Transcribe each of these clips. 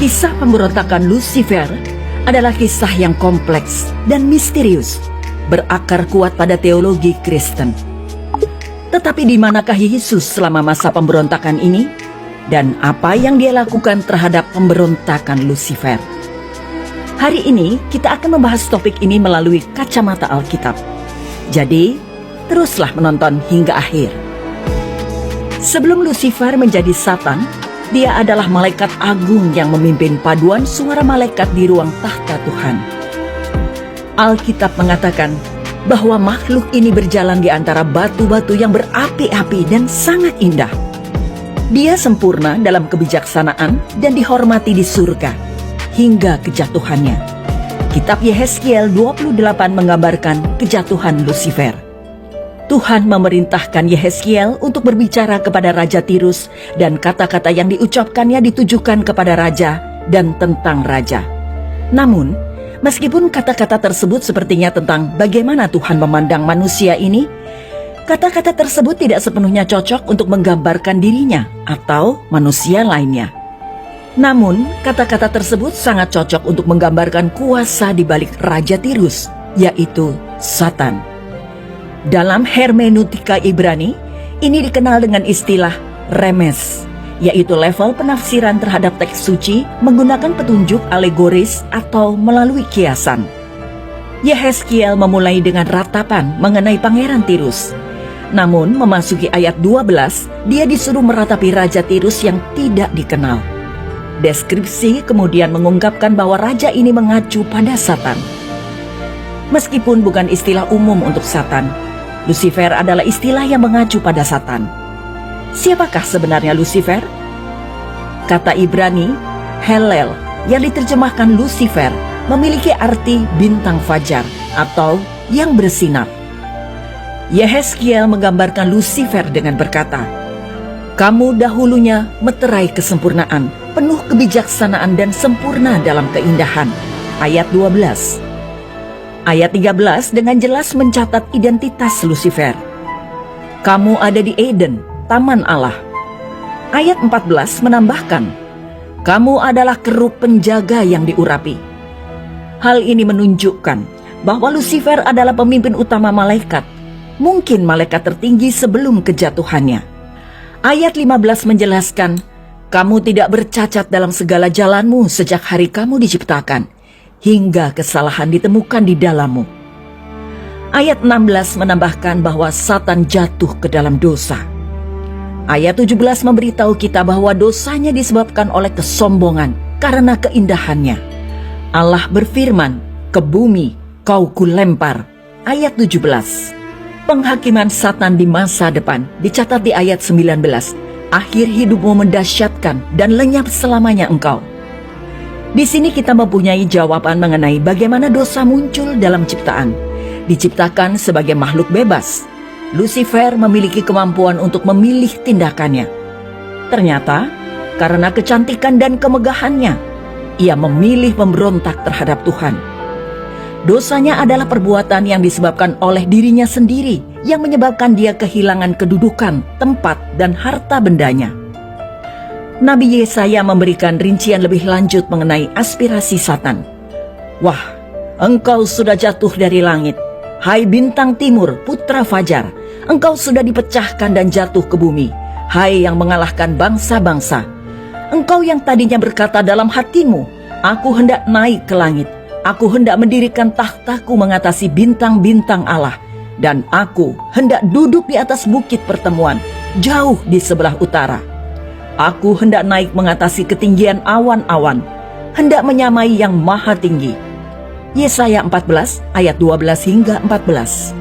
Kisah pemberontakan Lucifer adalah kisah yang kompleks dan misterius, berakar kuat pada teologi Kristen. Tetapi di manakah Yesus selama masa pemberontakan ini? Dan apa yang dia lakukan terhadap pemberontakan Lucifer? Hari ini kita akan membahas topik ini melalui kacamata Alkitab. Jadi, teruslah menonton hingga akhir. Sebelum Lucifer menjadi Satan, dia adalah malaikat agung yang memimpin paduan suara malaikat di ruang tahta Tuhan. Alkitab mengatakan bahwa makhluk ini berjalan di antara batu-batu yang berapi-api dan sangat indah. Dia sempurna dalam kebijaksanaan dan dihormati di surga hingga kejatuhannya. Kitab Yehezkiel 28 menggambarkan kejatuhan Lucifer. Tuhan memerintahkan Yehezkiel untuk berbicara kepada Raja Tirus, dan kata-kata yang diucapkannya ditujukan kepada raja dan tentang raja. Namun, meskipun kata-kata tersebut sepertinya tentang bagaimana Tuhan memandang manusia ini, kata-kata tersebut tidak sepenuhnya cocok untuk menggambarkan dirinya atau manusia lainnya. Namun, kata-kata tersebut sangat cocok untuk menggambarkan kuasa di balik Raja Tirus, yaitu Satan. Dalam hermeneutika Ibrani, ini dikenal dengan istilah remes, yaitu level penafsiran terhadap teks suci menggunakan petunjuk alegoris atau melalui kiasan. Yehezkiel memulai dengan ratapan mengenai Pangeran Tirus. Namun memasuki ayat 12, dia disuruh meratapi Raja Tirus yang tidak dikenal. Deskripsi kemudian mengungkapkan bahwa raja ini mengacu pada Satan. Meskipun bukan istilah umum untuk Satan, Lucifer adalah istilah yang mengacu pada Satan. Siapakah sebenarnya Lucifer? Kata Ibrani, Helel, yang diterjemahkan Lucifer, memiliki arti bintang fajar atau yang bersinar. Yehezkiel menggambarkan Lucifer dengan berkata, "Kamu dahulunya meterai kesempurnaan, penuh kebijaksanaan dan sempurna dalam keindahan." Ayat 12. Ayat 13 dengan jelas mencatat identitas Lucifer. Kamu ada di Eden, taman Allah. Ayat 14 menambahkan, kamu adalah keruk penjaga yang diurapi. Hal ini menunjukkan bahwa Lucifer adalah pemimpin utama malaikat, mungkin malaikat tertinggi sebelum kejatuhannya. Ayat 15 menjelaskan, kamu tidak bercacat dalam segala jalanmu sejak hari kamu diciptakan, hingga kesalahan ditemukan di dalammu. Ayat 16 menambahkan bahwa Satan jatuh ke dalam dosa. Ayat 17 memberitahu kita bahwa dosanya disebabkan oleh kesombongan karena keindahannya. Allah berfirman, ke bumi kau kulempar. Ayat 17. Penghakiman Satan di masa depan dicatat di ayat 19. Akhir hidupmu mendahsyatkan dan lenyap selamanya engkau. Di sini kita mempunyai jawaban mengenai bagaimana dosa muncul dalam ciptaan. Diciptakan sebagai makhluk bebas, Lucifer memiliki kemampuan untuk memilih tindakannya. Ternyata, karena kecantikan dan kemegahannya, ia memilih memberontak terhadap Tuhan. Dosanya adalah perbuatan yang disebabkan oleh dirinya sendiri, yang menyebabkan dia kehilangan kedudukan, tempat, dan harta bendanya. Nabi Yesaya memberikan rincian lebih lanjut mengenai aspirasi Satan. Wah, engkau sudah jatuh dari langit, hai bintang timur, putra fajar. Engkau sudah dipecahkan dan jatuh ke bumi, hai yang mengalahkan bangsa-bangsa. Engkau yang tadinya berkata dalam hatimu, aku hendak naik ke langit, aku hendak mendirikan tahtaku mengatasi bintang-bintang Allah, dan aku hendak duduk di atas bukit pertemuan, jauh di sebelah utara. Aku hendak naik mengatasi ketinggian awan-awan, hendak menyamai yang maha tinggi. Yesaya 14 ayat 12 hingga 14.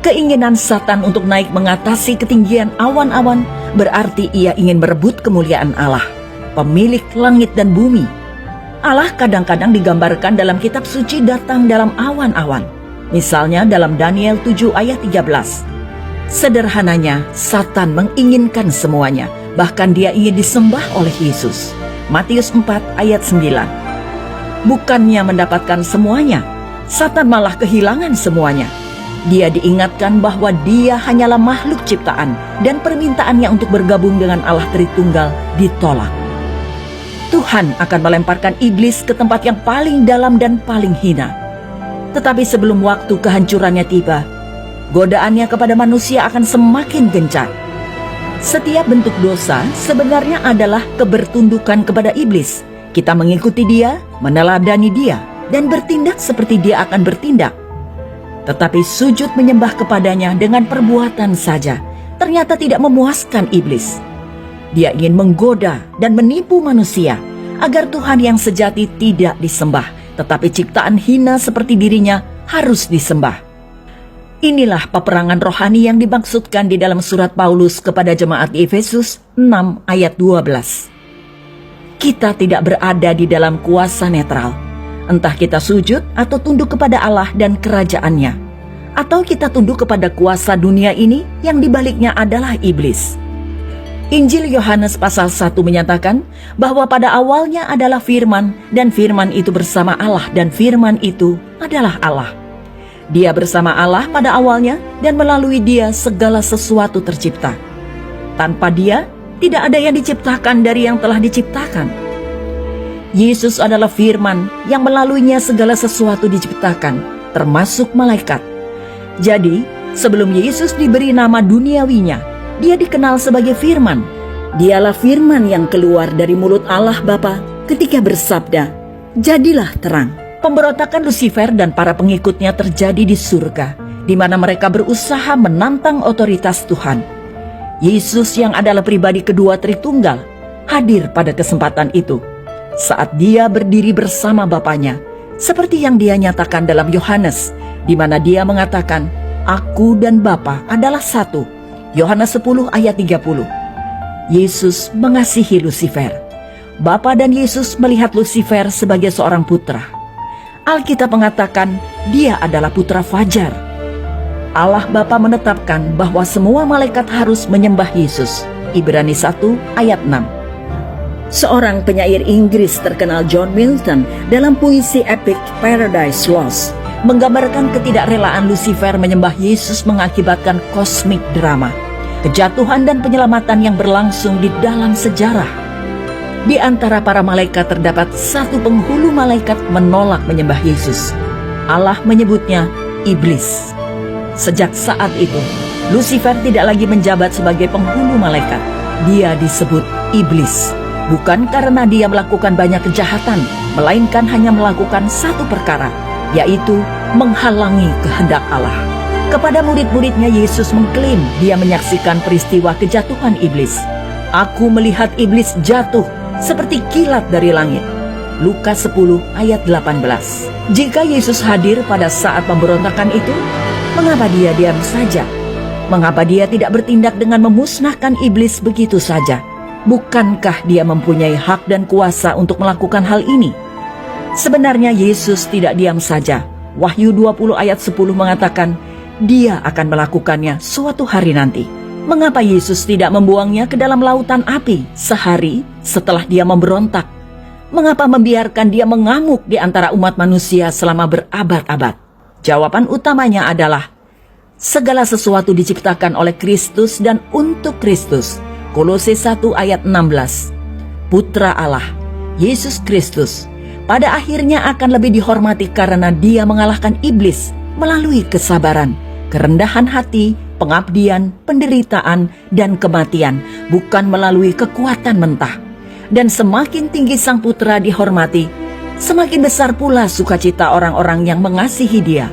Keinginan Satan untuk naik mengatasi ketinggian awan-awan berarti ia ingin merebut kemuliaan Allah, pemilik langit dan bumi. Allah kadang-kadang digambarkan dalam kitab suci datang dalam awan-awan. Misalnya dalam Daniel 7 ayat 13. Sederhananya, Satan menginginkan semuanya. Bahkan dia ingin disembah oleh Yesus. Matius 4 ayat 9. Bukannya mendapatkan semuanya, Satan malah kehilangan semuanya. Dia diingatkan bahwa dia hanyalah makhluk ciptaan dan permintaannya untuk bergabung dengan Allah Tritunggal ditolak. Tuhan akan melemparkan iblis ke tempat yang paling dalam dan paling hina. Tetapi sebelum waktu kehancurannya tiba, godaannya kepada manusia akan semakin gencar. Setiap bentuk dosa sebenarnya adalah kebertundukan kepada iblis. Kita mengikuti dia, meneladani dia, dan bertindak seperti dia akan bertindak. Tetapi sujud menyembah kepadanya dengan perbuatan saja ternyata tidak memuaskan iblis. Dia ingin menggoda dan menipu manusia agar Tuhan yang sejati tidak disembah, tetapi ciptaan hina seperti dirinya harus disembah. Inilah peperangan rohani yang dimaksudkan di dalam surat Paulus kepada jemaat di Efesus 6 ayat 12. Kita tidak berada di dalam kuasa netral. Entah kita sujud atau tunduk kepada Allah dan kerajaannya, atau kita tunduk kepada kuasa dunia ini yang dibaliknya adalah iblis. Injil Yohanes pasal 1 menyatakan bahwa pada awalnya adalah firman, dan firman itu bersama Allah, dan firman itu adalah Allah. Dia bersama Allah pada awalnya, dan melalui dia segala sesuatu tercipta. Tanpa dia, tidak ada yang diciptakan dari yang telah diciptakan. Yesus adalah firman yang melaluinya segala sesuatu diciptakan, termasuk malaikat. Jadi, sebelum Yesus diberi nama duniawinya, dia dikenal sebagai firman. Dialah firman yang keluar dari mulut Allah Bapa ketika bersabda, "Jadilah terang." Pemberontakan Lucifer dan para pengikutnya terjadi di surga, di mana mereka berusaha menantang otoritas Tuhan. Yesus yang adalah pribadi kedua Tritunggal hadir pada kesempatan itu saat dia berdiri bersama Bapanya, seperti yang dia nyatakan dalam Yohanes, di mana dia mengatakan, "Aku dan Bapa adalah satu." Yohanes 10 ayat 30. Yesus mengasihi Lucifer. Bapa dan Yesus melihat Lucifer sebagai seorang putra. Alkitab mengatakan dia adalah putra fajar. Allah Bapa menetapkan bahwa semua malaikat harus menyembah Yesus. Ibrani 1 ayat 6. Seorang penyair Inggris terkenal John Milton dalam puisi epik Paradise Lost menggambarkan ketidakrelaan Lucifer menyembah Yesus mengakibatkan kosmik drama, kejatuhan dan penyelamatan yang berlangsung di dalam sejarah. Di antara para malaikat terdapat satu penghulu malaikat menolak menyembah Yesus. Allah menyebutnya iblis. Sejak saat itu, Lucifer tidak lagi menjabat sebagai penghulu malaikat. Dia disebut iblis, bukan karena dia melakukan banyak kejahatan, melainkan hanya melakukan satu perkara, yaitu menghalangi kehendak Allah. Kepada murid-muridnya Yesus mengklaim dia menyaksikan peristiwa kejatuhan iblis. "Aku melihat iblis jatuh seperti kilat dari langit." Lukas 10 ayat 18. Jika Yesus hadir pada saat pemberontakan itu, mengapa dia diam saja? Mengapa dia tidak bertindak dengan memusnahkan iblis begitu saja? Bukankah dia mempunyai hak dan kuasa untuk melakukan hal ini? Sebenarnya Yesus tidak diam saja. Wahyu 20 ayat 10 mengatakan, dia akan melakukannya suatu hari nanti. Mengapa Yesus tidak membuangnya ke dalam lautan api sehari setelah dia memberontak? Mengapa membiarkan dia mengamuk di antara umat manusia selama berabad-abad? Jawaban utamanya adalah, segala sesuatu diciptakan oleh Kristus dan untuk Kristus. Kolose 1 ayat 16. Putra Allah, Yesus Kristus, pada akhirnya akan lebih dihormati karena dia mengalahkan iblis melalui kesabaran, kerendahan hati, pengabdian, penderitaan, dan kematian, bukan melalui kekuatan mentah. Dan semakin tinggi sang putra dihormati, semakin besar pula sukacita orang-orang yang mengasihi dia.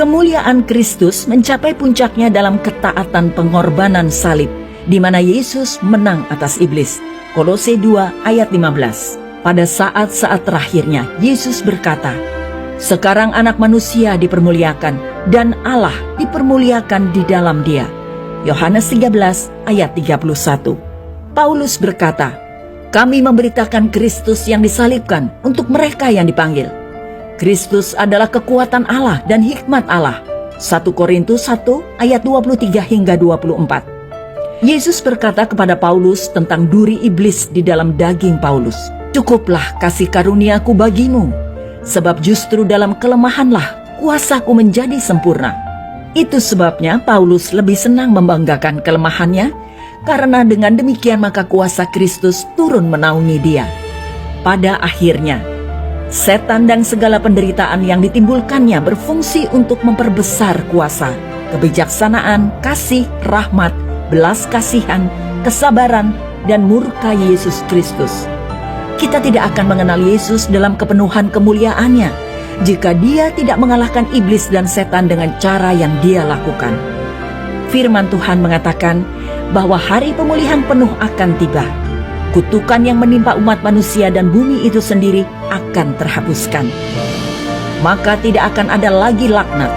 Kemuliaan Kristus mencapai puncaknya dalam ketaatan pengorbanan salib, di mana Yesus menang atas iblis. Kolose 2 ayat 15. Pada saat-saat terakhirnya, Yesus berkata, "Sekarang anak manusia dipermuliakan, dan Allah dipermuliakan di dalam dia." Yohanes 13 ayat 31. Paulus berkata, "Kami memberitakan Kristus yang disalibkan untuk mereka yang dipanggil." Kristus adalah kekuatan Allah dan hikmat Allah. 1 Korintus 1 ayat 23 hingga 24. Yesus berkata kepada Paulus tentang duri iblis di dalam daging Paulus, "Cukuplah kasih karuniaku bagimu, sebab justru dalam kelemahanlah kuasaku menjadi sempurna." Itu sebabnya Paulus lebih senang membanggakan kelemahannya, karena dengan demikian maka kuasa Kristus turun menaungi dia. Pada akhirnya, setan dan segala penderitaan yang ditimbulkannya berfungsi untuk memperbesar kuasa, kebijaksanaan, kasih, rahmat, belas kasihan, kesabaran, dan murka Yesus Kristus. Kita tidak akan mengenal Yesus dalam kepenuhan kemuliaannya jika Dia tidak mengalahkan iblis dan setan dengan cara yang Dia lakukan. Firman Tuhan mengatakan bahwa hari pemulihan penuh akan tiba. Kutukan yang menimpa umat manusia dan bumi itu sendiri akan terhapuskan. Maka tidak akan ada lagi laknat.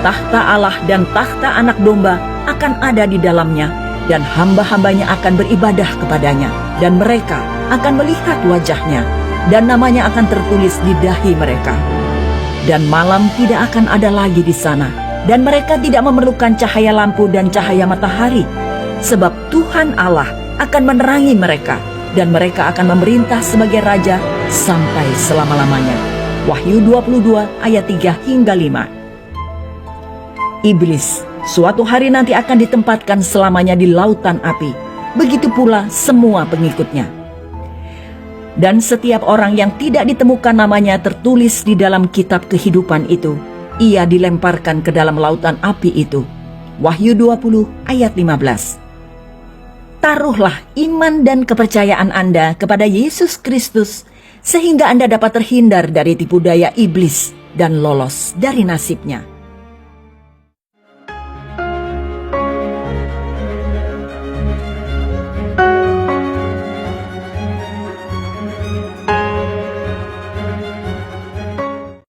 Tahta Allah dan tahta Anak Domba akan ada di dalamnya, dan hamba-hambanya akan beribadah kepadanya, dan mereka akan melihat wajahnya, dan namanya akan tertulis di dahi mereka. Dan malam tidak akan ada lagi di sana, dan mereka tidak memerlukan cahaya lampu dan cahaya matahari, sebab Tuhan Allah akan menerangi mereka, dan mereka akan memerintah sebagai raja sampai selama-lamanya. Wahyu 22 ayat 3 hingga 5. Iblis suatu hari nanti akan ditempatkan selamanya di lautan api, begitu pula semua pengikutnya. Dan setiap orang yang tidak ditemukan namanya tertulis di dalam kitab kehidupan itu, ia dilemparkan ke dalam lautan api itu. Wahyu 20 ayat 15. Taruhlah iman dan kepercayaan Anda kepada Yesus Kristus, sehingga Anda dapat terhindar dari tipu daya iblis dan lolos dari nasibnya.